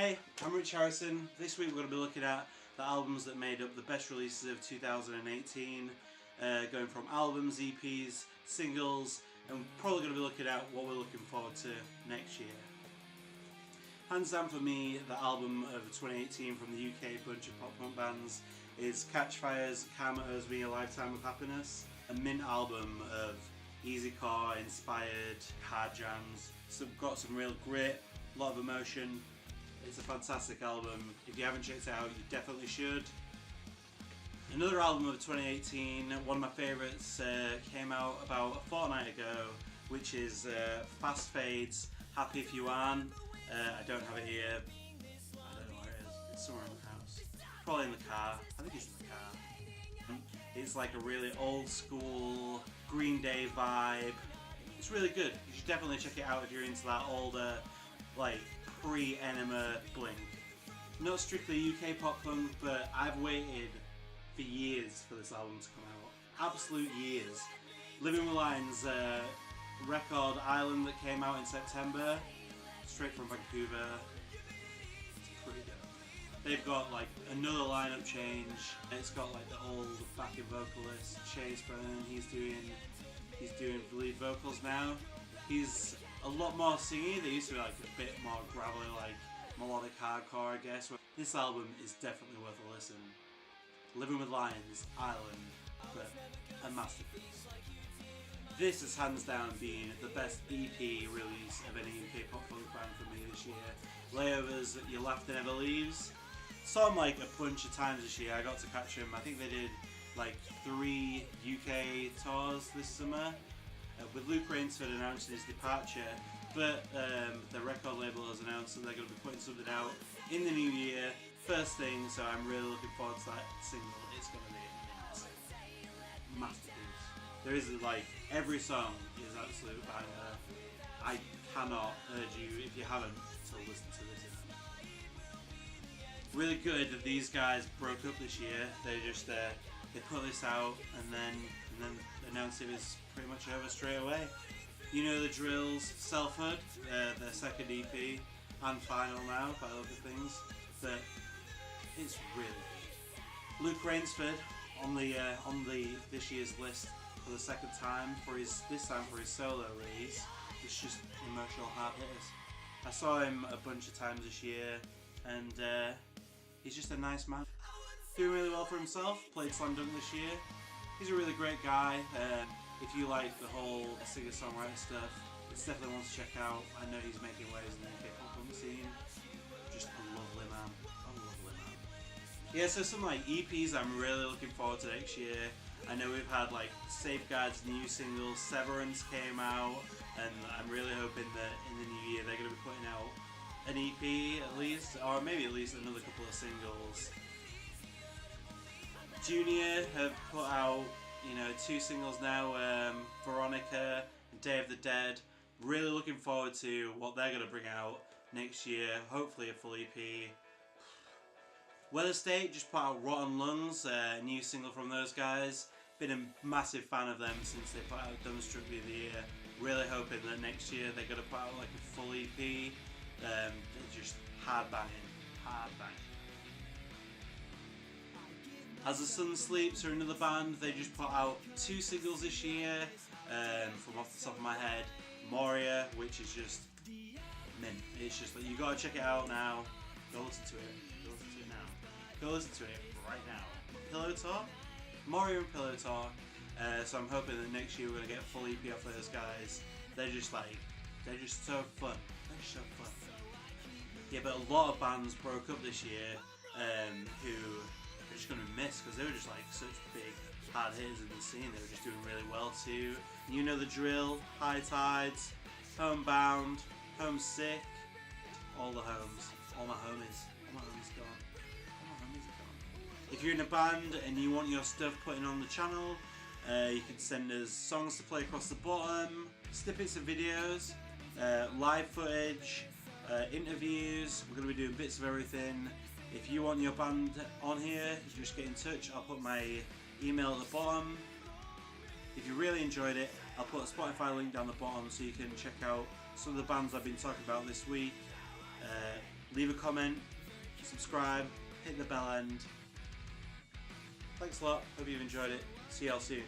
Hey, I'm Rich Harrison. This week we're going to be looking at the albums that made up the best releases of 2018, going from albums, EPs, singles, and we're probably going to be looking at what we're looking forward to next year. Hands down for me, the album of 2018 from the UK bunch of pop punk bands is Catchfire's Karma Owes Me a Lifetime of Happiness, a mint album of easy core inspired hard jams. So got some real grit, a lot of emotion. It's a fantastic album. If you haven't checked it out, you definitely should. Another album of 2018, one of my favourites, came out about a fortnight ago, which is Fast Fade's Happy If You Aren't. I don't have it here. I don't know where it is. It's somewhere in the house. Probably in the car. I think it's in the car. It's like a really old school Green Day vibe. It's really good. You should definitely check it out if you're into that older, like, pre-Enema Blink. Not strictly UK pop punk, but I've waited for years for this album to come out. Absolute years. Living with Lions record Island that came out in September, straight from Vancouver. It's pretty good. They've got like another lineup change. It's got like the old backing vocalist Chase Brennan. He's doing the lead vocals now. He's a lot more singy. They used to be like a bit more gravelly, like melodic hardcore, I guess. This album is definitely worth a listen. Living with Lions, Island, but a masterpiece. This is hands down being the best EP release of any UK pop punk band for me this year. Layovers, Your Laughter Never Leaves. Saw them like a bunch of times this year. I got to catch them. I think they did like 3 UK tours this summer. With Luke Rainsford announcing his departure, but the record label has announced that they're going to be putting something out in the new year, first thing, so I'm really looking forward to that single. It's going to be a masterpiece. There is like, every song is absolute banger. I cannot urge you, if you haven't, to listen to this. Really good that these guys broke up this year. They just they put this out and then announced it was pretty much over straight away. You know the drills, Selfhood, their second EP, and final now by other things, but it's really good. Luke Rainsford on the this year's list for the second time for his solo release. It's just emotional hard hitters. I saw him a bunch of times this year, and he's just a nice man. Doing really well for himself, played Slam Dunk this year. He's a really great guy. If you like the whole singer-songwriter stuff, it's definitely one to check out. I know he's making waves in the UK pop punk scene. Just a lovely man. A lovely man. Yeah, so some like EPs I'm really looking forward to next year. I know we've had like Safeguard's new single, Severance came out, and I'm really hoping that in the new year they're going to be putting out an EP at least, or maybe at least another couple of singles. Junior have put out, 2 singles now, Veronica and Day of the Dead. Really looking forward to what they're going to bring out next year, hopefully a full EP. Weather State just put out Rotten Lungs, a new single from those guys. Been a massive fan of them since they put out Dumbest Rugby of the Year. Really hoping that next year they're going to put out like a full EP. They're just hard banging. As the Sun Sleeps are another band. They just put out 2 singles this year, from off the top of my head. Moria, which is just mint. It's just like, you gotta check it out now. Go listen to it. Go listen to it now. Go listen to it right now. Pillow Talk? Moria and Pillow Talk. So I'm hoping that next year we're gonna get a full EP off those guys. They're just so fun. They're just so fun. Yeah, but a lot of bands broke up this year, who are just going to miss because they were just like such big hard hitters in the scene. They were just doing really well too. You know the drill, High Tides, Homebound, Homesick, all the homes, all my homies gone. All my homies are gone. If you're in a band and you want your stuff putting on the channel, you can send us songs to play across the bottom, snippets of videos, live footage, interviews. We're going to be doing bits of everything. If you want your band on here, you just get in touch. I'll put my email at the bottom. If you really enjoyed it, I'll put a Spotify link down the bottom so you can check out some of the bands I've been talking about this week. leave a comment, subscribe, hit the bell end. Thanks a lot, hope you've enjoyed it. See y'all soon.